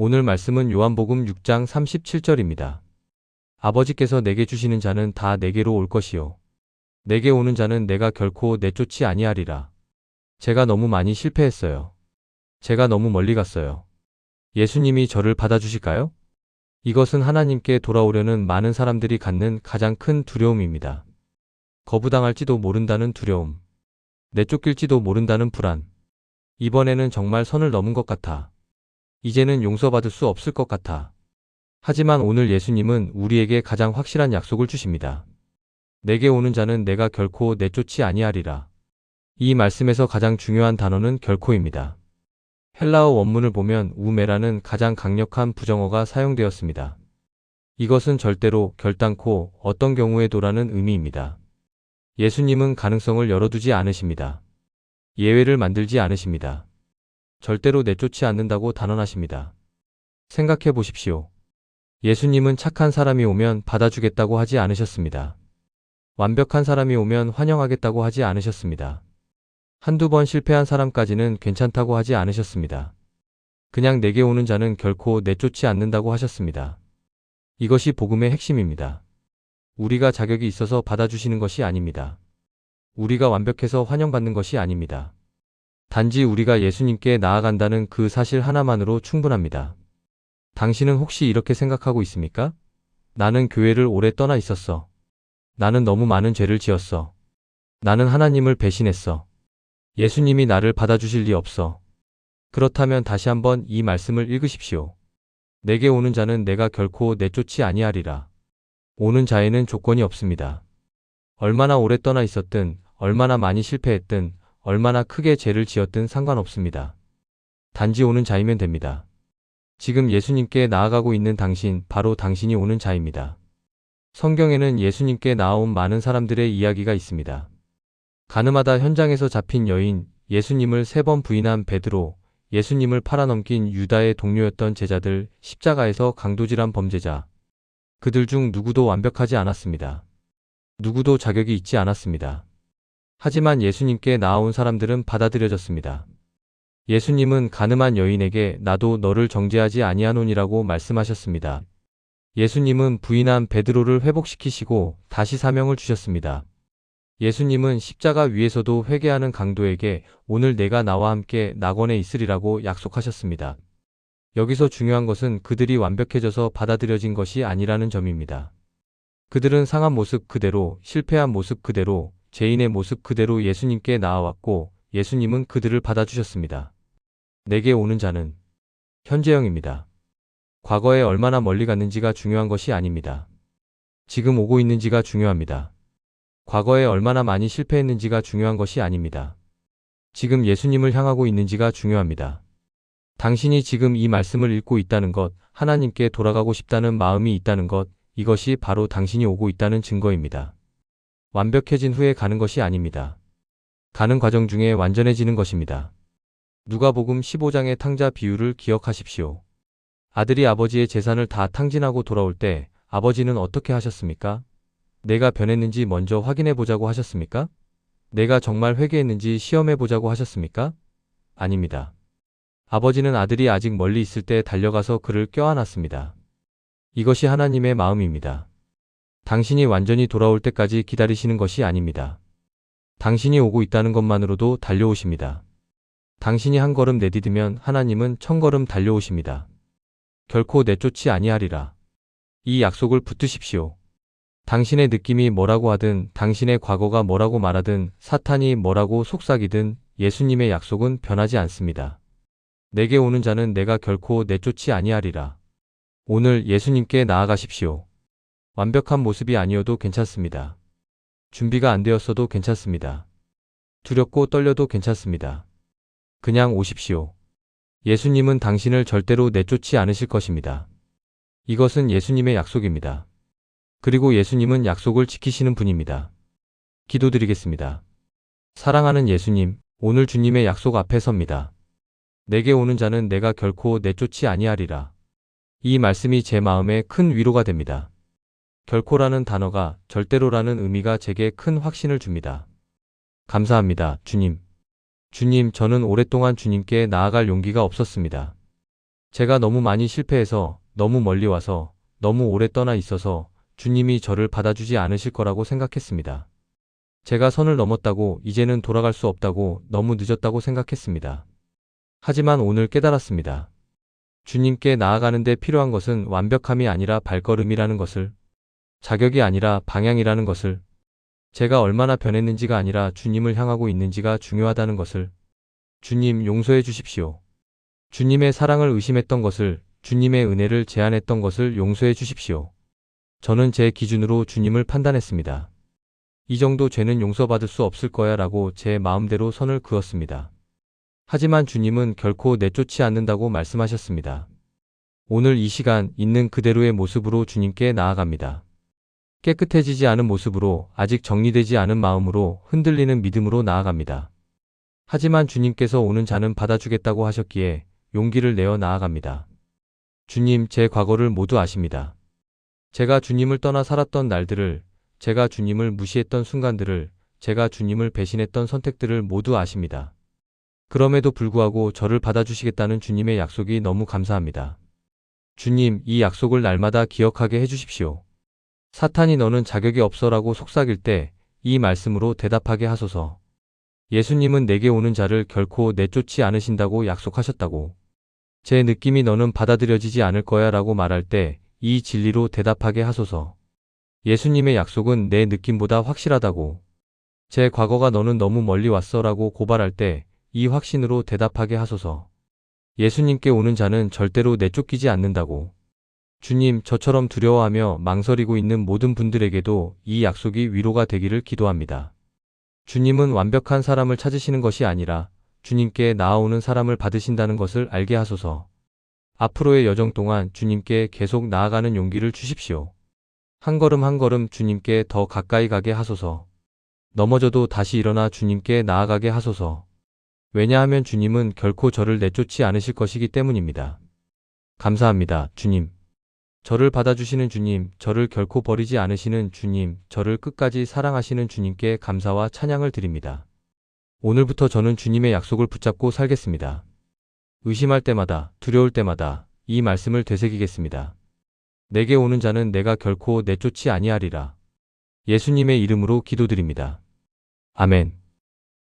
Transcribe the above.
오늘 말씀은 요한복음 6장 37절입니다. 아버지께서 내게 주시는 자는 다 내게로 올 것이요. 내게 오는 자는 내가 결코 내쫓지 아니하리라. 제가 너무 많이 실패했어요. 제가 너무 멀리 갔어요. 예수님이 저를 받아주실까요? 이것은 하나님께 돌아오려는 많은 사람들이 갖는 가장 큰 두려움입니다. 거부당할지도 모른다는 두려움. 내쫓길지도 모른다는 불안. 이번에는 정말 선을 넘은 것 같아. 이제는 용서받을 수 없을 것 같아. 하지만 오늘 예수님은 우리에게 가장 확실한 약속을 주십니다. 내게 오는 자는 내가 결코 내쫓지 아니하리라. 이 말씀에서 가장 중요한 단어는 결코입니다. 헬라어 원문을 보면 우메라는 가장 강력한 부정어가 사용되었습니다. 이것은 절대로, 결단코, 어떤 경우에도라는 의미입니다. 예수님은 가능성을 열어두지 않으십니다. 예외를 만들지 않으십니다. 절대로 내쫓지 않는다고 단언하십니다. 생각해 보십시오. 예수님은 착한 사람이 오면 받아주겠다고 하지 않으셨습니다. 완벽한 사람이 오면 환영하겠다고 하지 않으셨습니다. 한두 번 실패한 사람까지는 괜찮다고 하지 않으셨습니다. 그냥 내게 오는 자는 결코 내쫓지 않는다고 하셨습니다. 이것이 복음의 핵심입니다. 우리가 자격이 있어서 받아주시는 것이 아닙니다. 우리가 완벽해서 환영받는 것이 아닙니다. 단지 우리가 예수님께 나아간다는 그 사실 하나만으로 충분합니다. 당신은 혹시 이렇게 생각하고 있습니까? 나는 교회를 오래 떠나 있었어. 나는 너무 많은 죄를 지었어. 나는 하나님을 배신했어. 예수님이 나를 받아주실 리 없어. 그렇다면 다시 한번 이 말씀을 읽으십시오. 내게 오는 자는 내가 결코 내쫓지 아니하리라. 오는 자에는 조건이 없습니다. 얼마나 오래 떠나 있었든, 얼마나 많이 실패했든, 얼마나 크게 죄를 지었든 상관없습니다. 단지 오는 자이면 됩니다. 지금 예수님께 나아가고 있는 당신, 바로 당신이 오는 자입니다. 성경에는 예수님께 나아온 많은 사람들의 이야기가 있습니다. 가늠하다 현장에서 잡힌 여인, 예수님을 3번 부인한 베드로, 예수님을 팔아넘긴 유다의 동료였던 제자들, 십자가에서 강도질한 범죄자. 그들 중 누구도 완벽하지 않았습니다. 누구도 자격이 있지 않았습니다. 하지만 예수님께 나아온 사람들은 받아들여졌습니다. 예수님은 가늠한 여인에게 나도 너를 정죄하지 아니하노니라고 말씀하셨습니다. 예수님은 부인한 베드로를 회복시키시고 다시 사명을 주셨습니다. 예수님은 십자가 위에서도 회개하는 강도에게 오늘 내가 나와 함께 낙원에 있으리라고 약속하셨습니다. 여기서 중요한 것은 그들이 완벽해져서 받아들여진 것이 아니라는 점입니다. 그들은 상한 모습 그대로, 실패한 모습 그대로, 죄인의 모습 그대로 예수님께 나아왔고 예수님은 그들을 받아주셨습니다. 내게 오는 자는 현재형입니다. 과거에 얼마나 멀리 갔는지가 중요한 것이 아닙니다. 지금 오고 있는지가 중요합니다. 과거에 얼마나 많이 실패했는지가 중요한 것이 아닙니다. 지금 예수님을 향하고 있는지가 중요합니다. 당신이 지금 이 말씀을 읽고 있다는 것, 하나님께 돌아가고 싶다는 마음이 있다는 것, 이것이 바로 당신이 오고 있다는 증거입니다. 완벽해진 후에 가는 것이 아닙니다. 가는 과정 중에 완전해지는 것입니다. 누가복음 15장의 탕자 비유를 기억하십시오. 아들이 아버지의 재산을 다 탕진하고 돌아올 때 아버지는 어떻게 하셨습니까? 내가 변했는지 먼저 확인해 보자고 하셨습니까? 내가 정말 회개했는지 시험해 보자고 하셨습니까? 아닙니다. 아버지는 아들이 아직 멀리 있을 때 달려가서 그를 껴안았습니다. 이것이 하나님의 마음입니다. 당신이 완전히 돌아올 때까지 기다리시는 것이 아닙니다. 당신이 오고 있다는 것만으로도 달려오십니다. 당신이 한 걸음 내디디면 하나님은 1000걸음 달려오십니다. 결코 내쫓지 아니하리라. 이 약속을 붙드십시오. 당신의 느낌이 뭐라고 하든, 당신의 과거가 뭐라고 말하든, 사탄이 뭐라고 속삭이든 예수님의 약속은 변하지 않습니다. 내게 오는 자는 내가 결코 내쫓지 아니하리라. 오늘 예수님께 나아가십시오. 완벽한 모습이 아니어도 괜찮습니다. 준비가 안 되었어도 괜찮습니다. 두렵고 떨려도 괜찮습니다. 그냥 오십시오. 예수님은 당신을 절대로 내쫓지 않으실 것입니다. 이것은 예수님의 약속입니다. 그리고 예수님은 약속을 지키시는 분입니다. 기도드리겠습니다. 사랑하는 예수님, 오늘 주님의 약속 앞에 섭니다. 내게 오는 자는 내가 결코 내쫓지 아니하리라. 이 말씀이 제 마음에 큰 위로가 됩니다. 결코라는 단어가 절대로라는 의미가 제게 큰 확신을 줍니다. 감사합니다, 주님. 주님, 저는 오랫동안 주님께 나아갈 용기가 없었습니다. 제가 너무 많이 실패해서, 너무 멀리 와서, 너무 오래 떠나 있어서 주님이 저를 받아주지 않으실 거라고 생각했습니다. 제가 선을 넘었다고, 이제는 돌아갈 수 없다고, 너무 늦었다고 생각했습니다. 하지만 오늘 깨달았습니다. 주님께 나아가는 데 필요한 것은 완벽함이 아니라 발걸음이라는 것을, 자격이 아니라 방향이라는 것을, 제가 얼마나 변했는지가 아니라 주님을 향하고 있는지가 중요하다는 것을, 주님 용서해 주십시오. 주님의 사랑을 의심했던 것을, 주님의 은혜를 제한했던 것을 용서해 주십시오. 저는 제 기준으로 주님을 판단했습니다. 이 정도 죄는 용서받을 수 없을 거야 라고 제 마음대로 선을 그었습니다. 하지만 주님은 결코 내쫓지 않는다고 말씀하셨습니다. 오늘 이 시간 있는 그대로의 모습으로 주님께 나아갑니다. 깨끗해지지 않은 모습으로, 아직 정리되지 않은 마음으로, 흔들리는 믿음으로 나아갑니다. 하지만 주님께서 오는 자는 받아주겠다고 하셨기에 용기를 내어 나아갑니다. 주님, 제 과거를 모두 아십니다. 제가 주님을 떠나 살았던 날들을, 제가 주님을 무시했던 순간들을, 제가 주님을 배신했던 선택들을 모두 아십니다. 그럼에도 불구하고 저를 받아주시겠다는 주님의 약속이 너무 감사합니다. 주님, 이 약속을 날마다 기억하게 해주십시오. 사탄이 너는 자격이 없어라고 속삭일 때 이 말씀으로 대답하게 하소서. 예수님은 내게 오는 자를 결코 내쫓지 않으신다고 약속하셨다고. 제 느낌이 너는 받아들여지지 않을 거야 라고 말할 때 이 진리로 대답하게 하소서. 예수님의 약속은 내 느낌보다 확실하다고. 제 과거가 너는 너무 멀리 왔어 라고 고발할 때 이 확신으로 대답하게 하소서. 예수님께 오는 자는 절대로 내쫓기지 않는다고. 주님, 저처럼 두려워하며 망설이고 있는 모든 분들에게도 이 약속이 위로가 되기를 기도합니다. 주님은 완벽한 사람을 찾으시는 것이 아니라 주님께 나아오는 사람을 받으신다는 것을 알게 하소서. 앞으로의 여정 동안 주님께 계속 나아가는 용기를 주십시오. 한 걸음 한 걸음 주님께 더 가까이 가게 하소서. 넘어져도 다시 일어나 주님께 나아가게 하소서. 왜냐하면 주님은 결코 저를 내쫓지 않으실 것이기 때문입니다. 감사합니다, 주님. 저를 받아주시는 주님, 저를 결코 버리지 않으시는 주님, 저를 끝까지 사랑하시는 주님께 감사와 찬양을 드립니다. 오늘부터 저는 주님의 약속을 붙잡고 살겠습니다. 의심할 때마다, 두려울 때마다 이 말씀을 되새기겠습니다. 내게 오는 자는 내가 결코 내쫓지 아니하리라. 예수님의 이름으로 기도드립니다. 아멘.